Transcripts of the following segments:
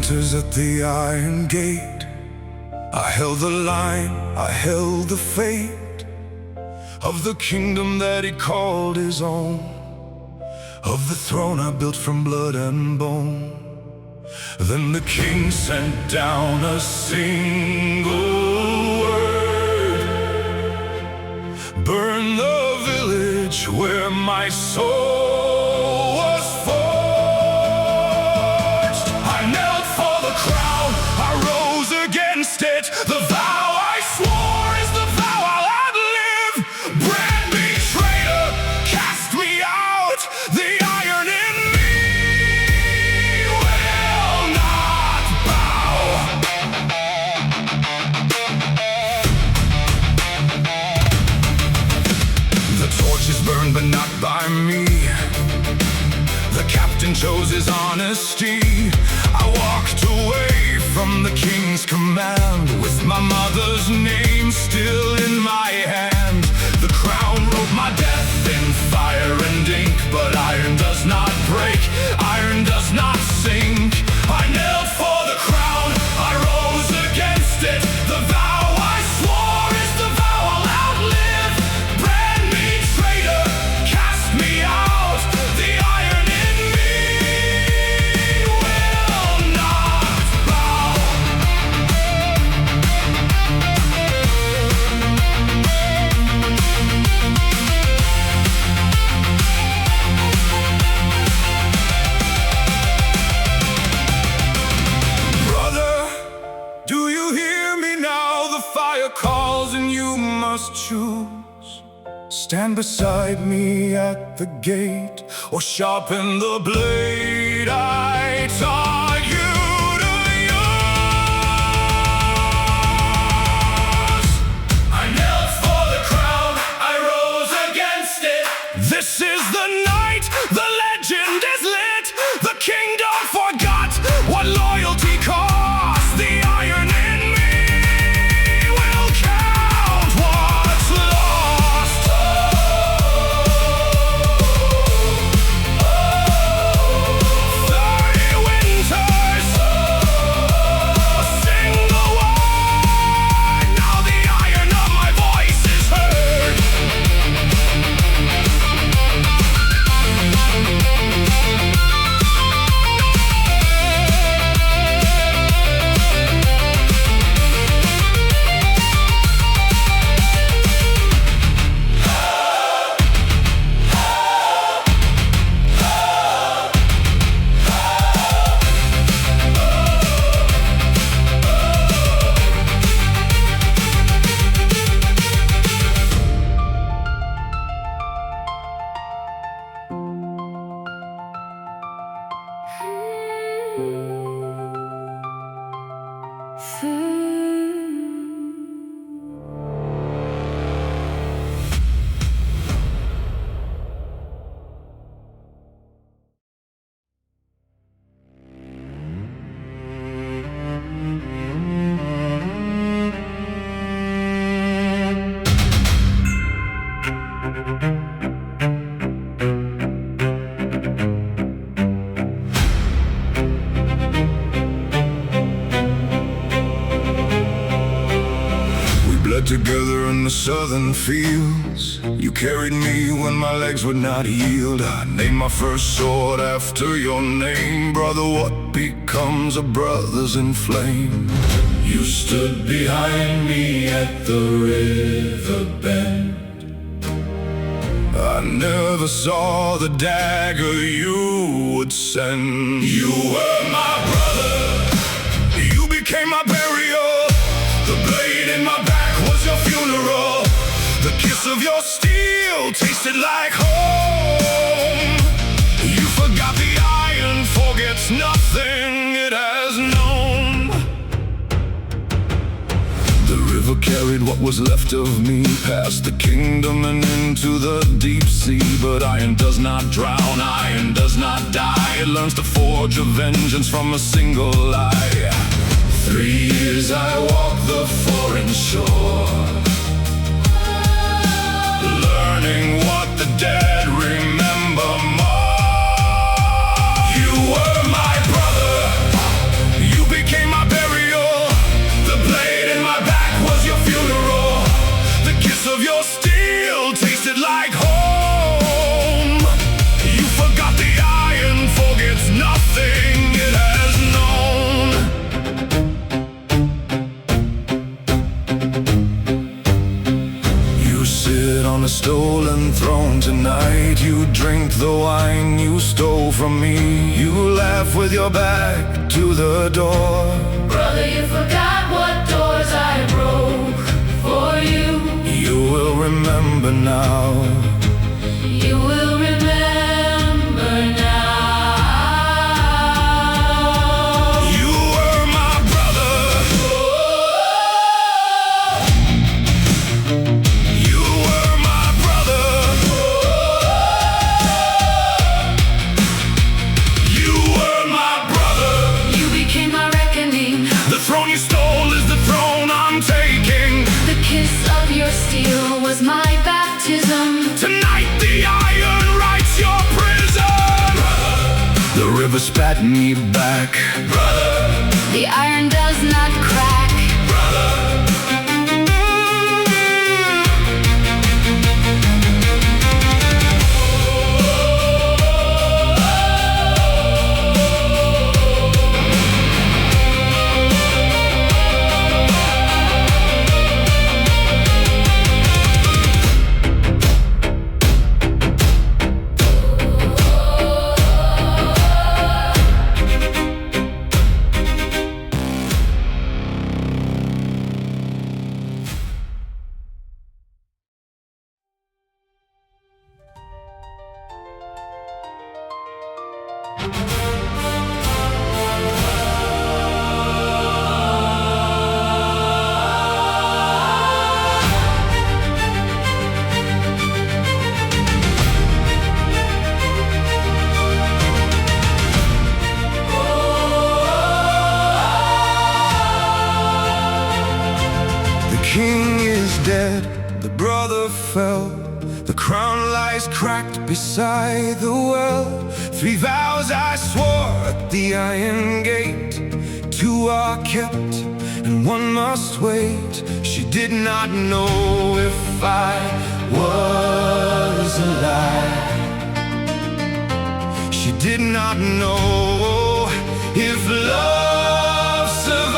winters at the iron gate. I held the line, I held the fate of the kingdom that he called his own, of the throne I built from blood and bone. Then the king sent down a single word: burn the village where my soul was forged. I knelt for the crown, I rose against it. The vow I swore is the vow I'll outlive. Brand betrayer, cast me out. The iron in me will not bow. The torches burned, but not by me. The captain chose his honesty. I walked away from the king's command, with my mother's name still in my hand. The crown wrote my death in fire and ink, but iron does not break, iron does not sink. I knelt for the crown, I rose against it. The vow I swore is the vow I'll outlive. Brand me traitor, cast me out. The iron in me will not bow. Brother, do you hear me now? The fire calls and you must choose. Stand beside me at the gate, or sharpen the blade I taught you to use. I knelt for the crown, I rose against it. This is the night, the legend is lit. The kingdom forgot what loyalty cost. The iron in me will count what's lost. 30 winters, a single word. Now the iron of my voice is heard. Together in the southern fields, you carried me when my legs would not yield. I named my first sword after your name. Brother, what becomes of brothers in flame? You stood behind me at the river bend. I never saw the dagger you would send. You were my brother, you became my burial. The blade in my back was your funeral. The kiss of your steel tasted like home. You forgot the iron forgets nothing it has known. The river carried what was left of me past the kingdom and into the deep sea. But iron does not drown, iron does not die. It learns to forge a vengeance from a single lie. 3 years I walked the foreign shore, learning what the dead remember more. You were my brother, you stolen throne tonight. You drink the wine you stole from me. You laugh with your back to the door. Brother, you forgot what doors I broke for you. You will remember now. You will remember now. You were my brother. You were my brother. You were my brother. You became my reckoning. The throne you stole is the throne I'm taking. The kiss of your steel was my baptism. Tonight the iron writes your prison. Brother. The river spat me back. Brother. The iron does not crack. Brother. The king is dead, the brother fell. The crown lies cracked beside the well. 3 vows I swore at the iron gate. 2 are kept and 1 must wait. She did not know if I was alive. She did not know if love survived.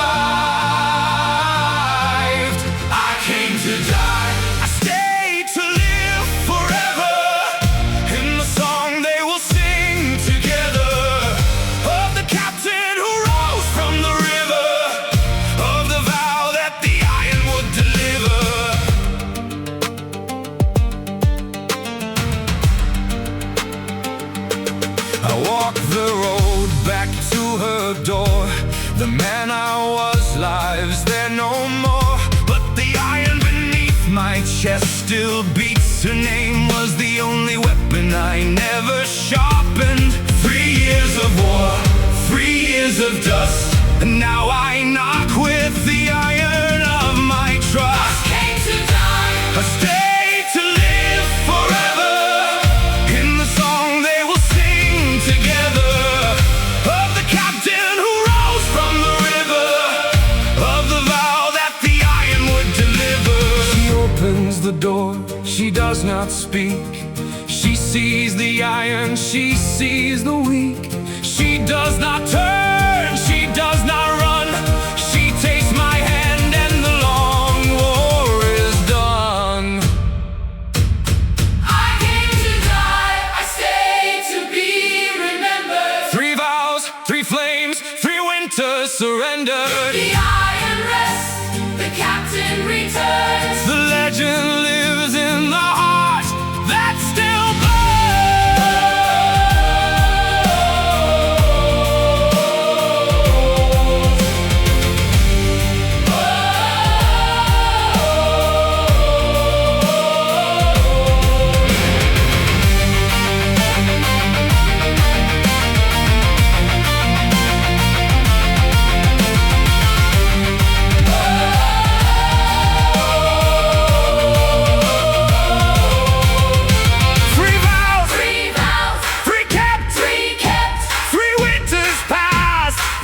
I came to die. I stayed to live forever. In the song they will sing together, of the captain who rose from the river, of the vow that the iron would deliver. I walked the road back to her door. The man I was lives there no more, but the iron beneath my chest still beats. Her name was the only weapon I never sharpened. 3 years of war, 3 years of dust, and now I knock with the iron of my trust. I came to die. I stayed to live forever. In the song they will sing together, of the captain who rose from the river, of the vow that the iron would deliver. She opens the door, she does not speak. She sees the iron, she sees the weak. She does not turn, she does not run. She takes my hand and the long war is done. I came to die. I stayed to be remembered. 3 vows, 3 flames, 3 winters surrendered. The iron rests, the captain returns. The legend lives in the heart that still burns.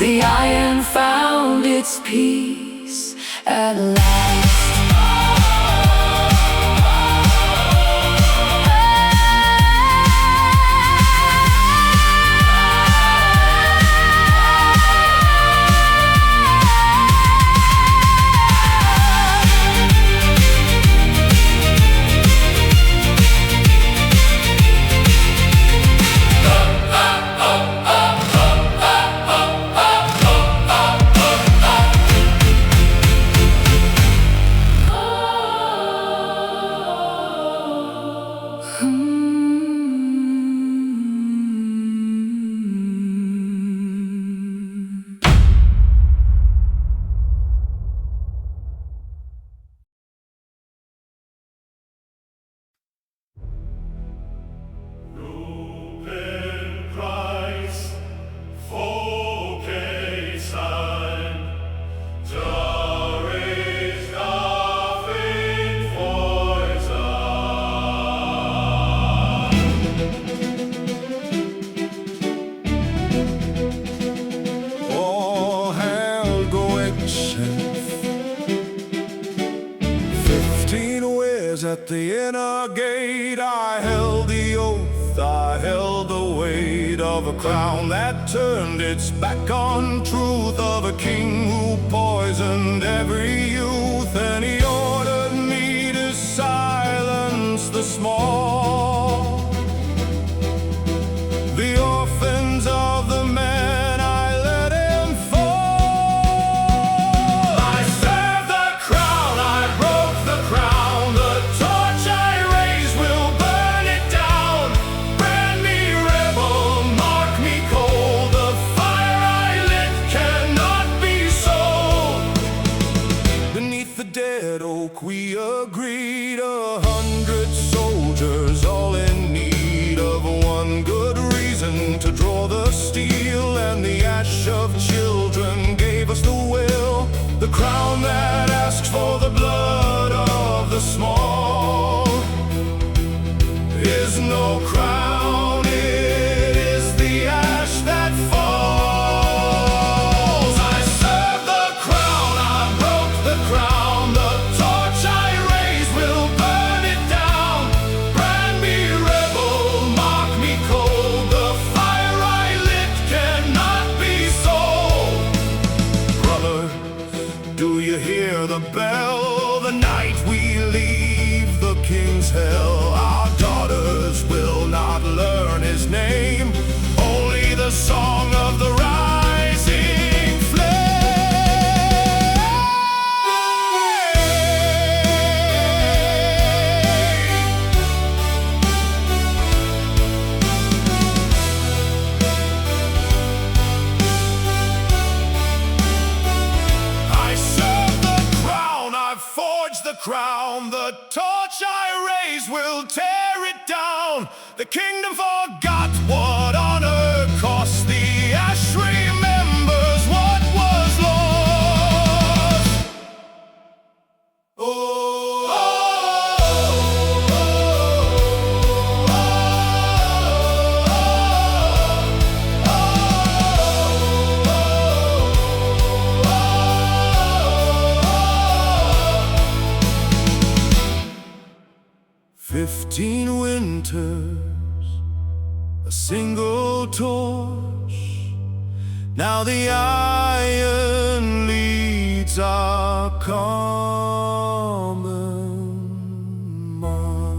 The iron found its peace at last. at the inner gate, I held the oath, I held the weight of a crown that turned its back on truth, of a king who poisoned every youth. And he ordered me to silence the small, the orphans of the men, I let him fall. I serve the crown, I broke the crown, the torch I raise will burn it down. Brand me rebel, mark me cold, the fire I lit cannot be sold. Beneath the dead oak we agreed, 100 soldiers all in need of one good reason to draw the steel. And the ash of children gave us the will, the crown that asks for the blood of the small is no crown, it is the ash that falls. I serve the crown, I broke the crown, the torch I raise will burn it down. Brand me rebel, mark me cold, the fire I lit cannot be sold. Brother, do you hear the bell? The night we leave the king's hell, our daughters will not learn his name, only the song of the rising flame. I serve the crown, I've forged the crown, the torch I raise will tear it down. The kingdom forgot what honor cost, the ash remembers what was lost. "15 winters, a single torch, now the iron leads our common march."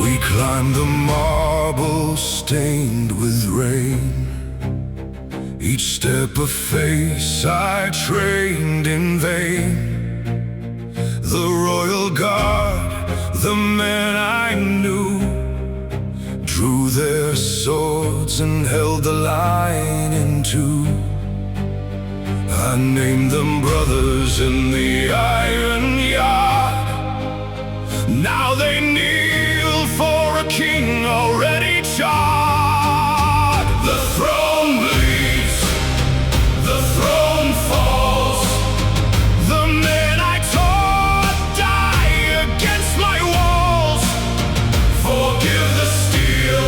We climbed the marble stained with rain, each step a face I trained in vain. The royal guard, the men I knew, drew their swords and held the line in two. I named them brothers in the iron yard. Now they kneel for a king already charred. The throne bleeds, the throne falls, the men I taught die against my walls. Forgive the steel,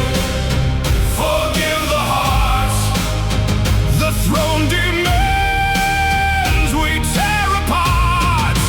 forgive the hearts, the throne demands we tear apart.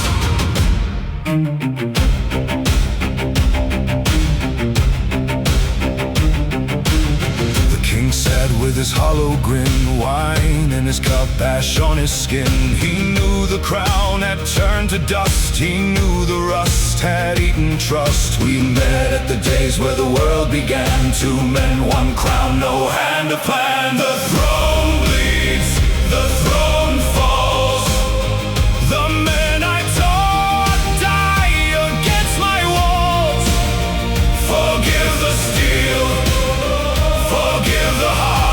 with his hollow grin, wine in his cup, ash on his skin. He knew the crown had turned to dust, he knew the rust had eaten trust. We met at the days where the world began. Two men, one crown, no hand to plan. The throne bleeds, the throne falls. The men I taught die against my walls. Forgive the steel, forgive the heart.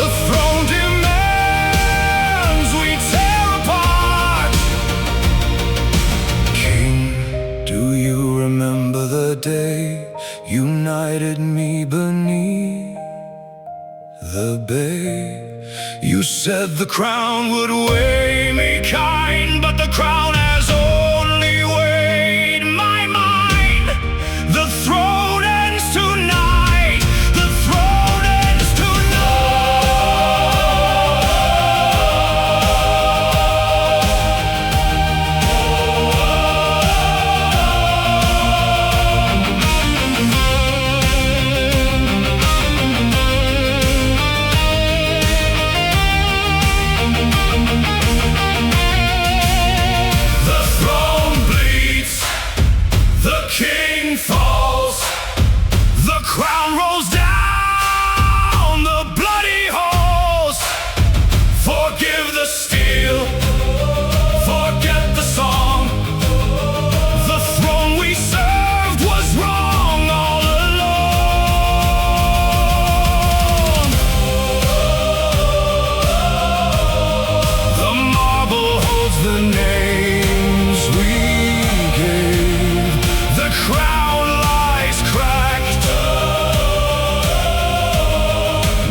The throne demands we tear apart. King, do you remember the day you knighted me beneath the bay? You said the crown would weigh me kind, but the crown has only weighed my mind. The throne ends tonight, the throne ends king falls, the crown rolls down the bloody halls. Forgive the steel, forget the song. The throne we served was wrong all along. The marble holds the names we gave. The crown lies cracked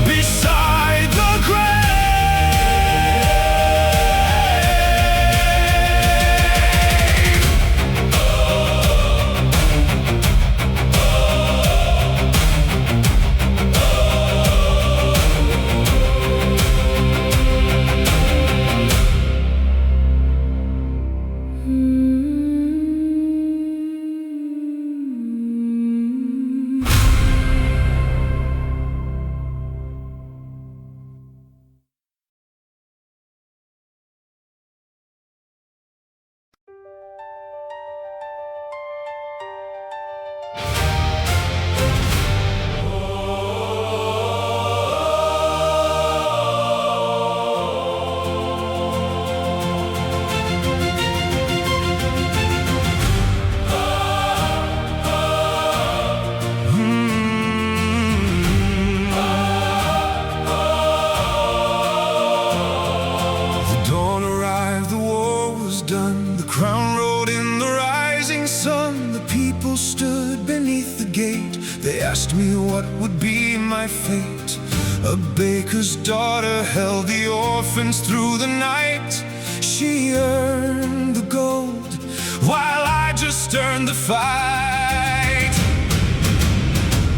beside the dawn arrived, the war was done. The crown rode in the rising sun. The people stood beneath the gate. They asked me what would be my fate. A baker's daughter held the orphans through the night. She earned the gold while I just earned the fight.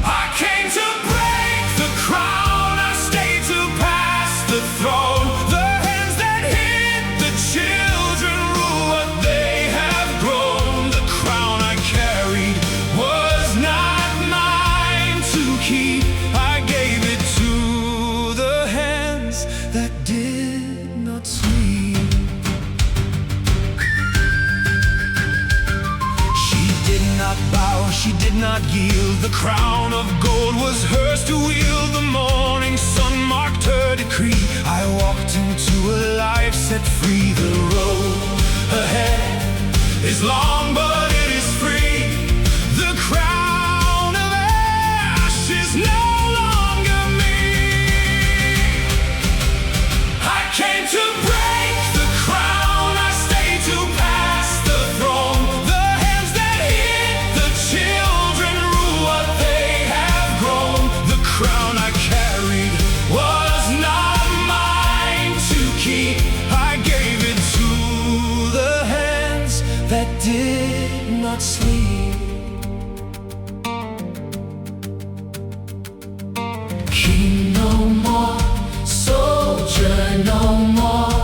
I came to break the crown, I stayed to pass the throne. The hands that hit the children rule what they have grown. The crown I carried was not mine to keep. I gave it to the hands that did not sleep. She did not bow, she did not yield. The crown of gold was hers to wield. The morning sun marked her decree. I walked into a life set free. The road ahead is long, but it is free. The crown of ash is no longer me. I came to break the crown, I stayed to pass the throne. The hands that hit the children rule what they have grown. The crown I carried was not mine to keep. I gave it to the hands that did not sleep. King no more, soldier no more,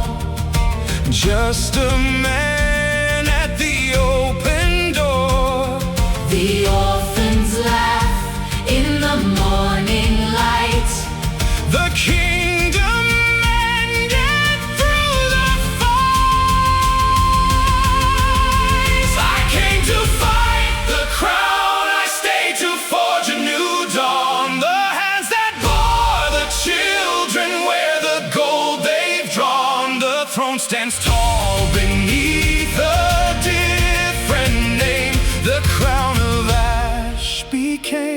just a man at the open door. The orphans laugh in the morning light.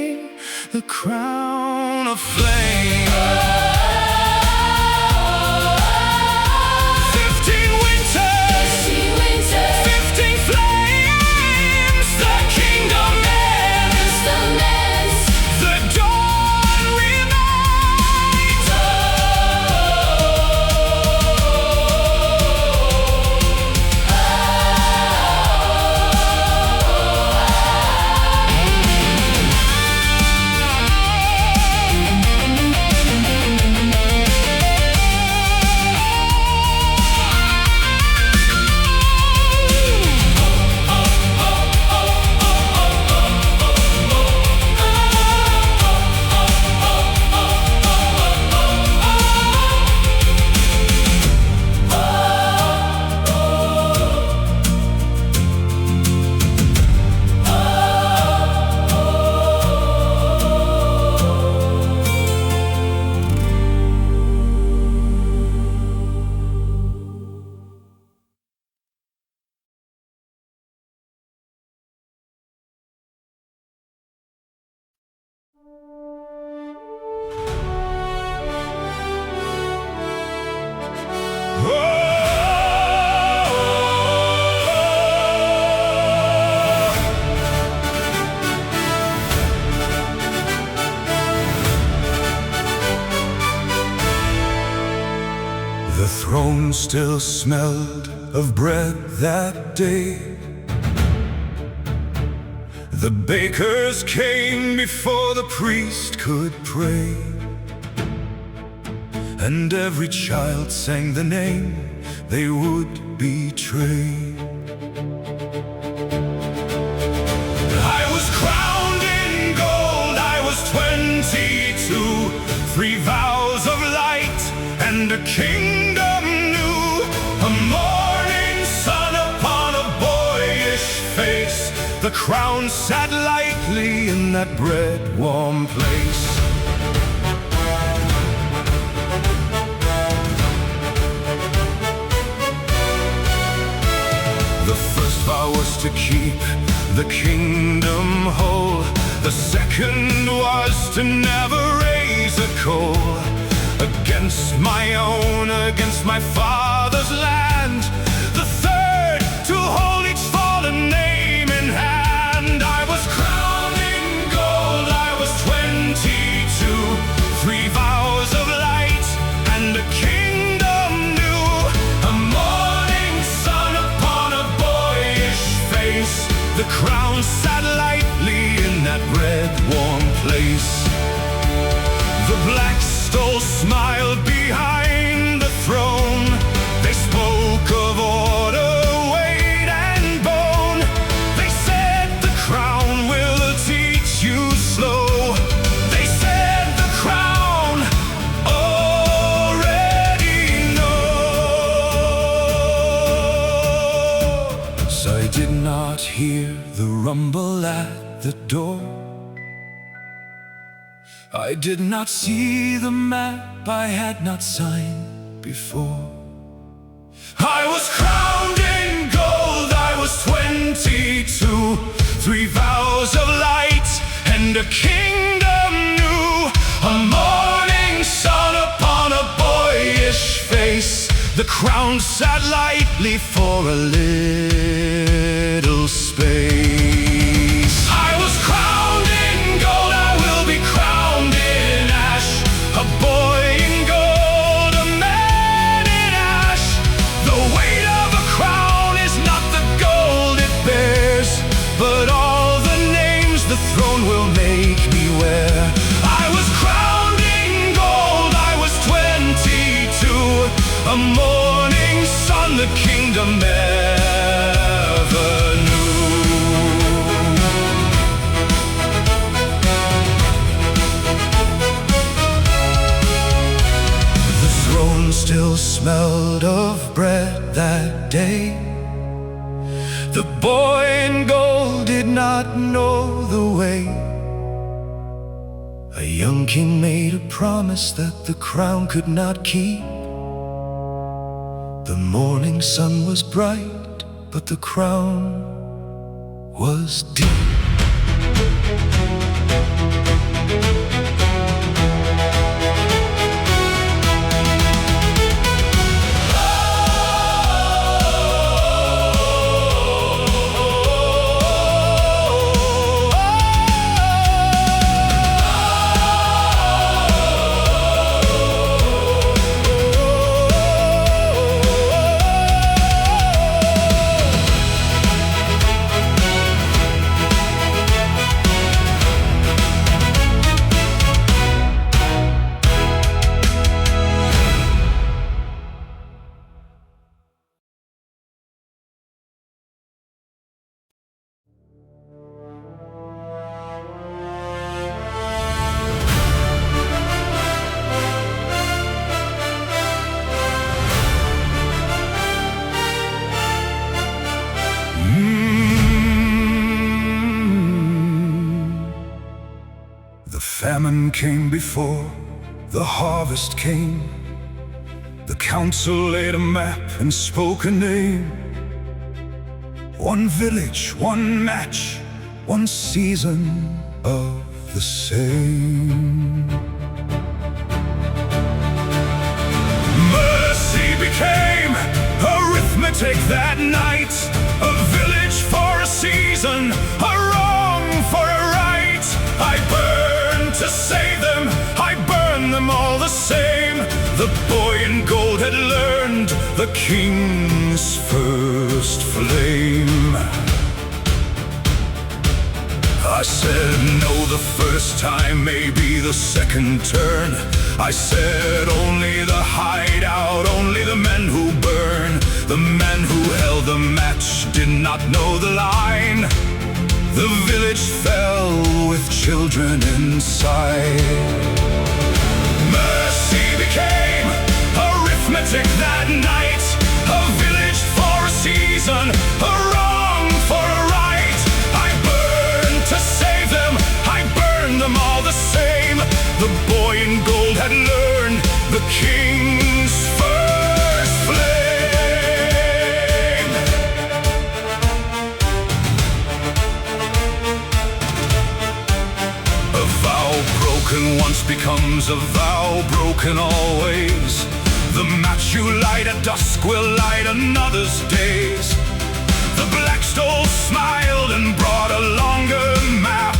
king, the crown of flame. 15 winters, 15 flames, the kingdom ends, the dawn remains. The throne still smelled of bread that day. The bakers came before the priest could pray, and every child sang the name they would betray. I was crowned in gold, I was 22, 3 vows of light and a kingdom new. A morning sun upon a boyish face, the crown sat lightly in that bread-warm place. The first vow was to keep the kingdom whole. The second was to never raise a coal against my own, against my father's land. The third, to hold each fallen name in hand. I was crowned in gold, I was 22, 3 vows of light and a kingdom new. A morning sun upon a boyish face, the crown sat lightly in that red-warm place. The black stole smiled behind the throne. They spoke of order, weight and bone. They said the crown will teach you slow. They said the crown already knows. I did not hear the rumble at the door. I did not see the map I had not signed before. I was crowned in gold, I was 22, 3 vows of light and a kingdom new. A morning sun upon a boyish face, the crown sat lightly for a little space. I was crowned in gold, I will be crowned in ash. A boy in gold, a man in ash. The weight of a crown is not the gold it bears, but all the names the throne will make me wear. I was crowned in gold, I was 22, a morning sun the kingdom ever knew. The throne still smelled of bread that day. The boy in gold did not know the way. A young king made a promise that the crown could not keep. The morning sun was bright, but the crown was deep. Famine came before the harvest came. The council laid a map and spoke a name. One village, one match, one season of the same. Mercy became arithmetic that night. A village for a season, a wrong for a right. I burned to save them, I burned them all the same. The boy in gold had learned the king's first flame. I said no the first time, maybe the second turn. I said only the hideout, only the men who burn. The men who held the match did not know the line. The village fell with children inside. Mercy became arithmetic that night. A village for a season, a wrong for a right. I burned to save them, I burned them all the same. The boy in gold had learned the king's first flame. A vow broken once becomes a vow broken always. The match you light at dusk will light another's days. The black stole smiled and brought a longer map.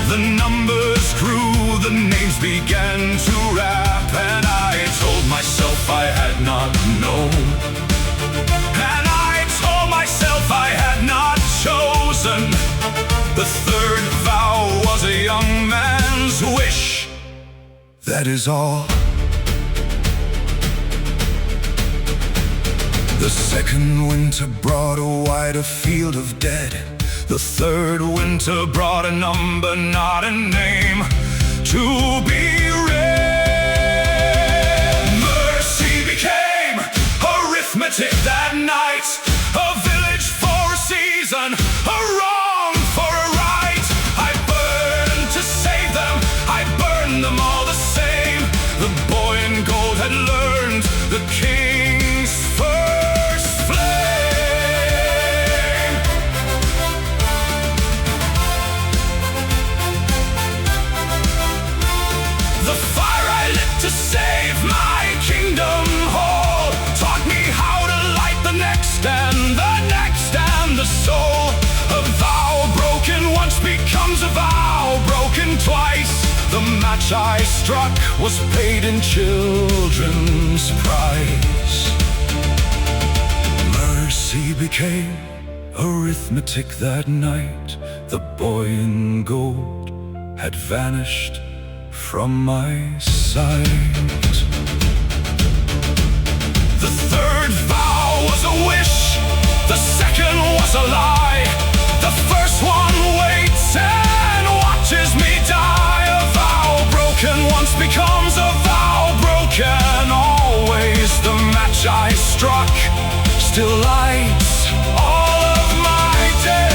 The numbers grew, the names began to rap. And I told myself I had not known. And I told myself I had not chosen. The third vow was a young man's wish. That is all. The second winter brought a wider field of dead. The third winter brought a number, not a name, to be read. Mercy became arithmetic that night. A village for a season, a wrong for a right. I burned to save them, I burned them all the same. The boy in gold had learned the king's first flame. The fire I lit to save my kingdom whole taught me how to light the next and the next and the soul. A vow broken once becomes a vow broken twice. The match I struck was paid in children's price. Mercy became arithmetic that night. The boy in gold had vanished from my sight. The third vow was a wish, the second was a lie. The first one waits and watches me die. A vow broken once becomes a vow broken always. The match I struck still lights all of my days.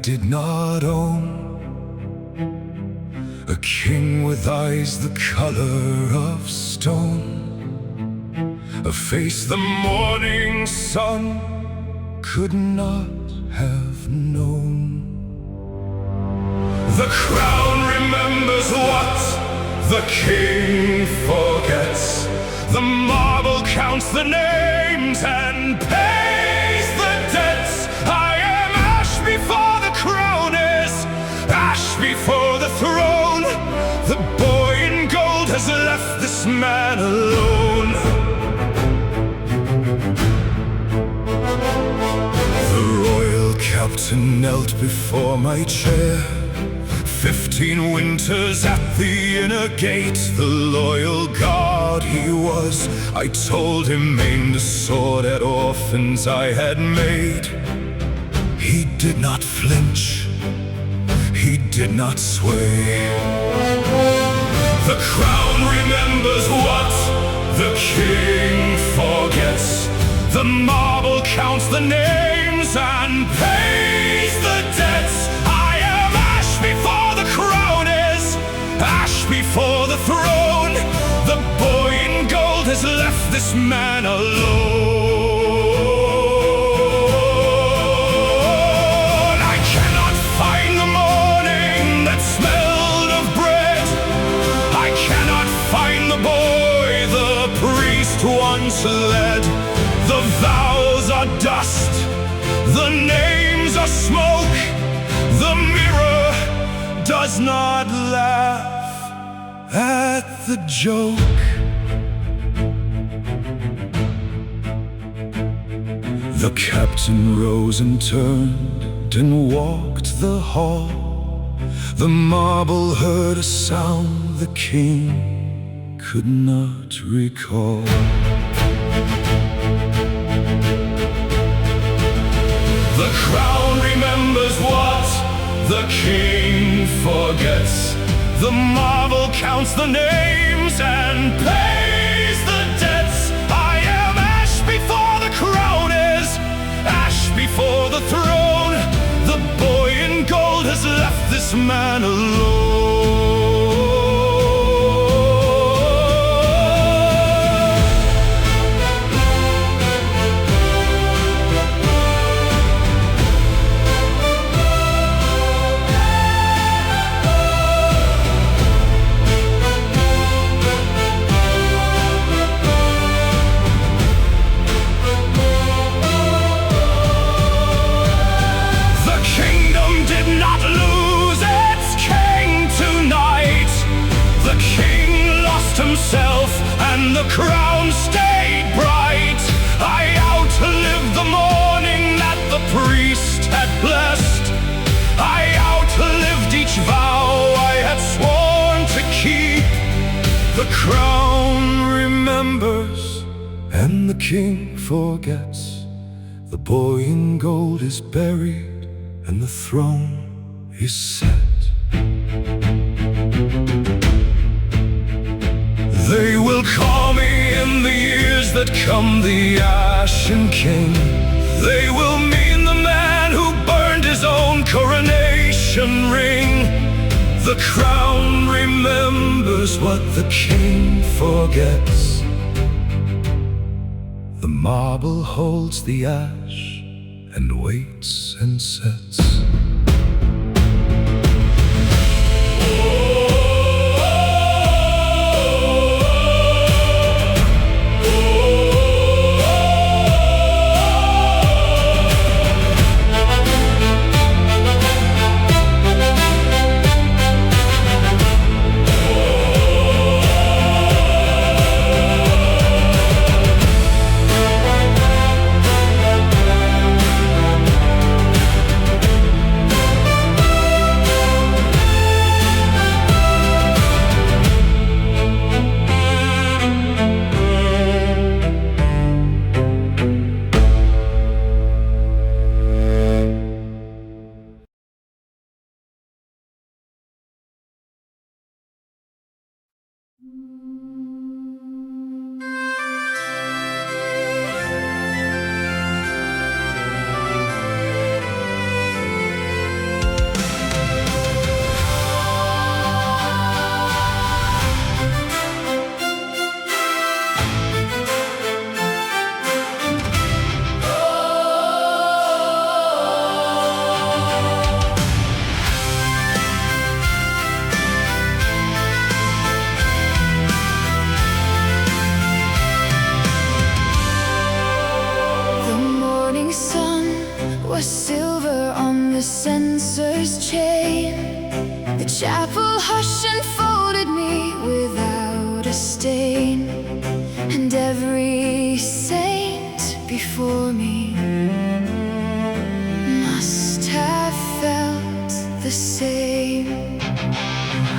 did not own, a king with eyes the color of stone, a face the morning sun could not have known. The crown remembers what the king forgets. The marble counts the names and pays the debts. I am ash before the crown is, ash before the throne. The boy in gold has left this man alone. The royal captain knelt before my chair. 15 winters at the inner gate, the loyal guard he was. I told him aim the sword at orphans I had made. He did not flinch, he did not sway. The crown remembers what the king forgets. The marble counts the names and pays the debts. I am ash before the crown is, ash before the throne. The boy in gold has left this man alone. I cannot find the morning that smelled of bread. I cannot find the boy the priest once led. The vows are dust, the names are smoke. The mirror does not laugh at the joke. The captain rose and turned and walked the hall. The marble heard a sound the king could not recall. The crown remembers what the king forgets. The marble counts the names and pays the debts. I am ash before the crown is, ash before the throne. The boy in gold has left this man alone. And the crown stayed bright. I outlived the morning that the priest had blessed. I outlived each vow I had sworn to keep. The crown remembers and the king forgets. The boy in gold is buried and the throne is set. They will call me in the years that come the Ashen King. They will mean the man who burned his own coronation ring. The crown remembers what the king forgets. The marble holds the ash and waits and sets. chapel hush enfolded me without a stain, and every saint before me must have felt the same.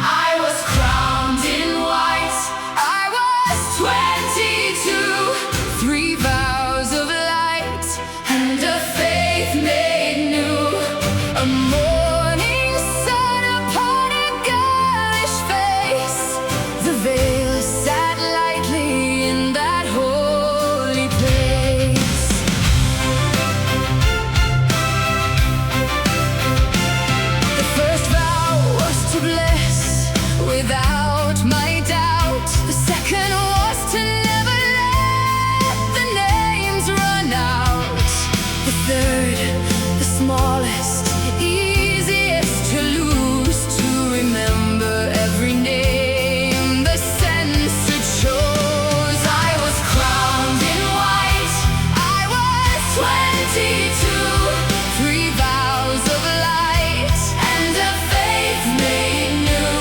I was crowned in white. I was 22, 3 vows of light and a faith made new. a morning sun upon a girlish face. The veil sat lightly in that holy place. The first vow was to bless without my doubt. The second was to never let the names run out. The third, the smallest, easiest to lose, to remember every name the censer chose. I was crowned in white. I was 22, 3 vows of light and a faith made new.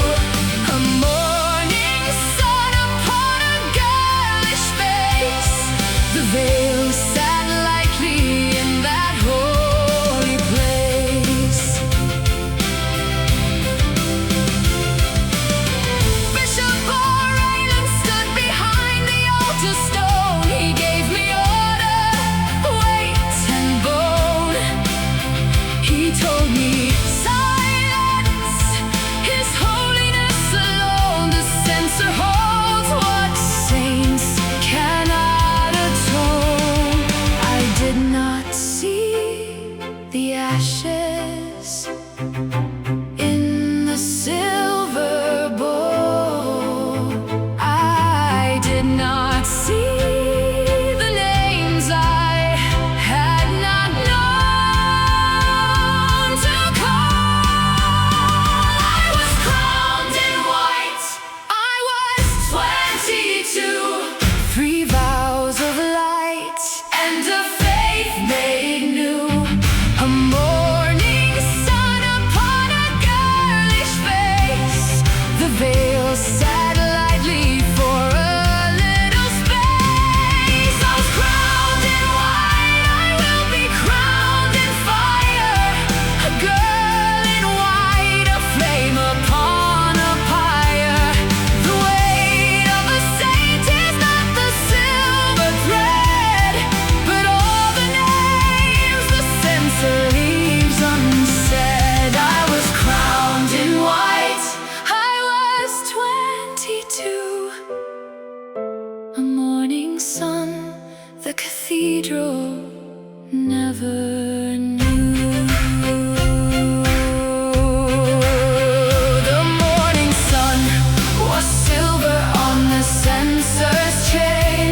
a morning sun upon a girlish face. The veil sat lightly in that holy place. Bishop Bardcore stood behind the altar stone. He gave me order, weight and bone. He told me, silence, His Holiness alone. The censer holds what saints cannot atone. I did not see the ashes in the silver bowl. I did not see the names I had not known to call. I was crowned in white. I was 22, 3 vows of light, and a faith made new. a morning sun upon a girlish face. The veil sat lightly for a little space. I was crowned in white. I will be crowned in fire, a girl in white, a flame upon a pyre. The weight of a saint is not the silver thread, but all the names the censer leaves unsaid. I was crowned in white. I was 22, a morning sun the cathedral never knew. The morning sun was silver on the censer's chain.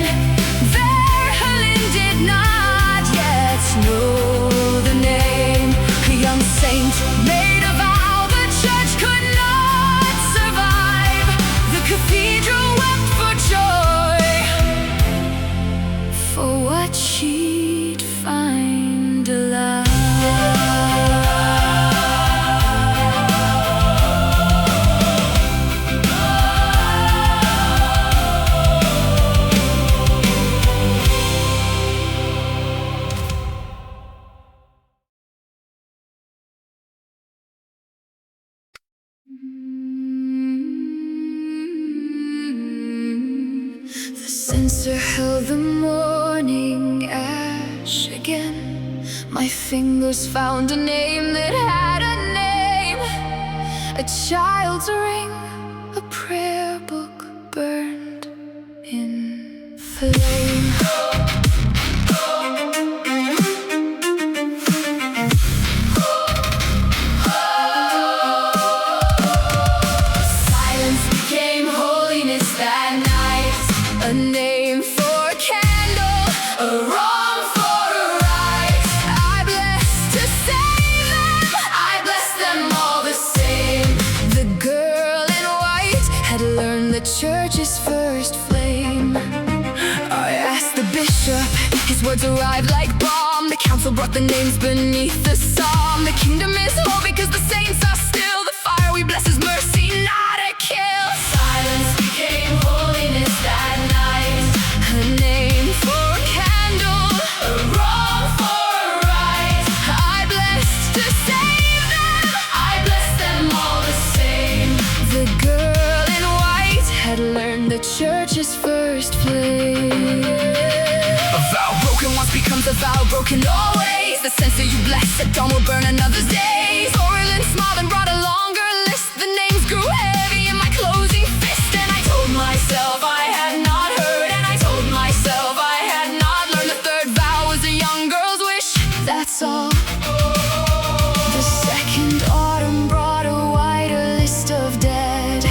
There Helen did not yet know the name. A young saint made a vow the church could not survive. The cathedral wept for joy, for what she'd find alive. The censer held the morning ash again. My fingers found a name that had a name, a child's ring, a prayer book burned in flame. Silence became holiness that night. A name for a candle, A wrong for a right. I blessed to save them. I bless them all the same. The girl in white had learned the church's first flame. I asked the bishop, his words arrived like balm. The council brought the names beneath the psalm. The kingdom is whole because the saints are still. The fire we bless is mercy. broken always. The censer you blessed at dawn will burn another's days. Orlin smiled and brought a longer list. The names grew heavy in my closing fist. And I told myself I had not heard, and I told myself I had not learned. The third vow was a young girl's wish, that's all. The second autumn brought a wider list of dead.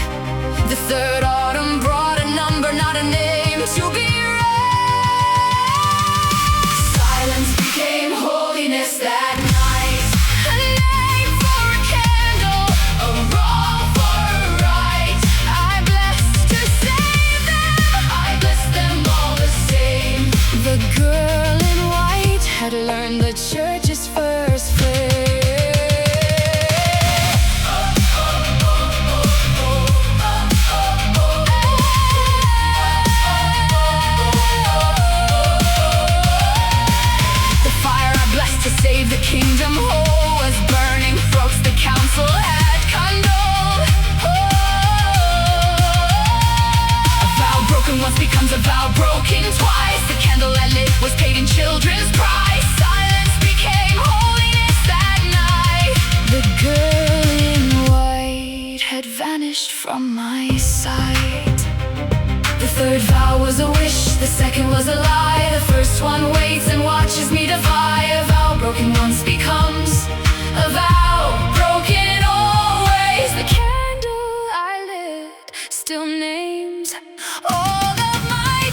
The third autumn brought a number, not a name to be read. Silence became holiness that night. A name for a candle, a wrong for a right. I blessed to save them, I blessed them all the same. The girl in white had learned the church's first flame. To save the kingdom whole was burning throats the council had condoled. A vow broken once becomes a vow broken twice. The candle I lit was paid in children's price. Silence became holiness that night. The girl in white had vanished from my sight. The third vow was a wish, the second was a lie. The first one waits and watches me defy. A vow broken once becomes a vow broken always. The candle I lit still names all of my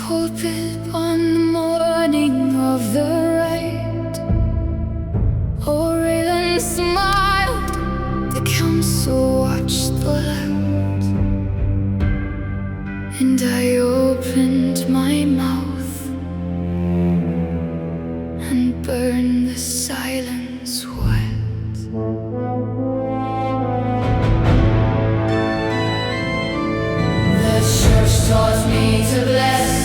pulpit on the morning of the rite. Aurelian smiled, the council watched the light, and I opened my mouth and burned the silence wet. The church taught me to bless,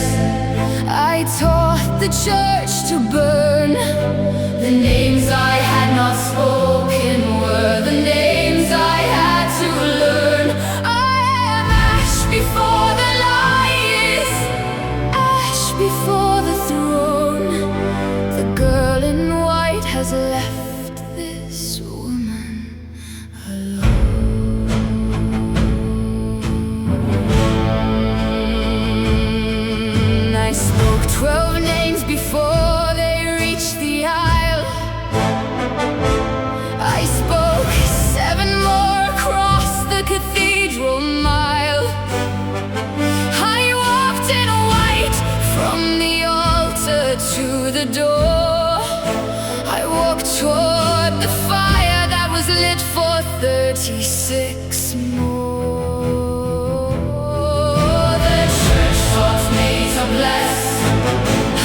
I taught the church to burn. The names I had not spoken were the names I had to learn. I am ash before the light, ash before the throne. The girl in white has left this woman alone. I spoke 12 names before they reached the aisle. I spoke 7 more across the cathedral mile. I walked in white from the altar to the door. I walked toward the fire that was lit for 36 more. The church taught me to bless,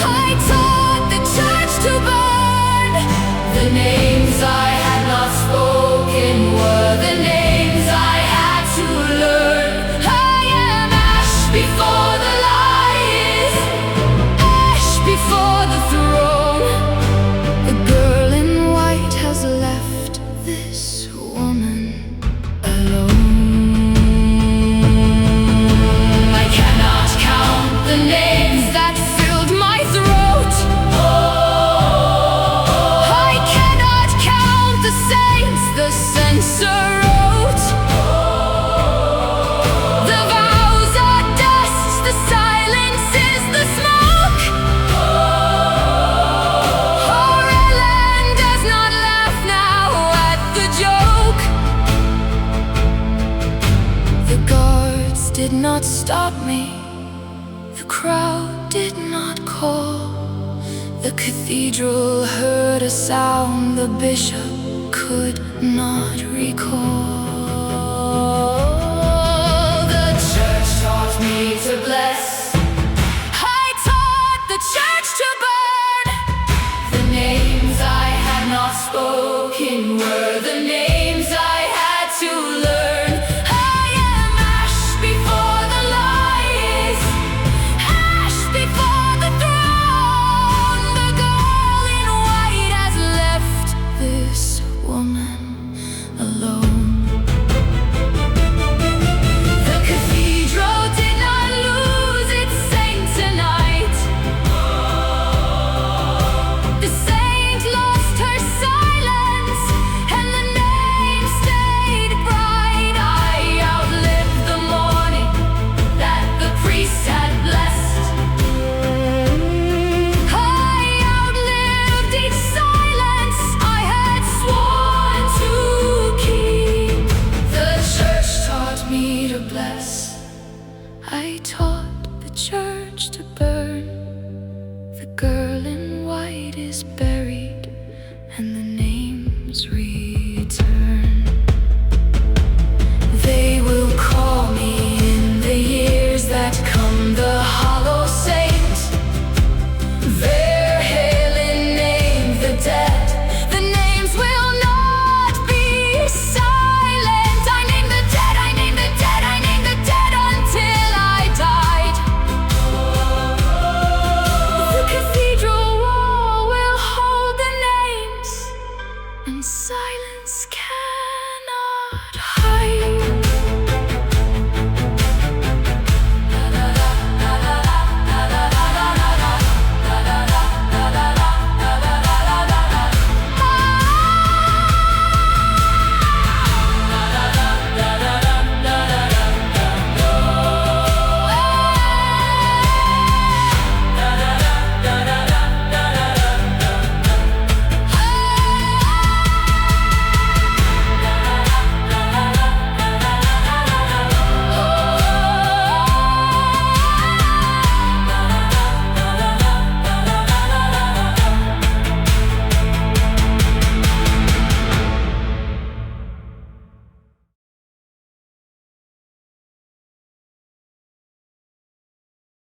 I taught the church to burn. The names I had not spoken were the names I had to learn. I am ash before the light, ash before the throne. The girl in white has left this woman alone. did not stop me. The crowd did not call. The cathedral heard a sound the bishop could not recall. The church taught me to bless. I taught the church to burn. The names I had not spoken were the names I had to learn. I am ash before the light, ash before the throne. The girl in white has left this woman alone. The cathedral did not lose its saint tonight. The saint lost her silence, and the name stayed bright. I outlived the morning that the priest had blessed. I outlived each silence I had sworn to keep. The church taught me to bless. I taught the church to burn. The girl in white is buried, and the names return. They will call me in the years that come the hollow saint. Their hailing name the dead. The names will not be silent. I name the dead, I name the dead, I name the dead until I died. The cathedral wall will hold the names, and silence cannot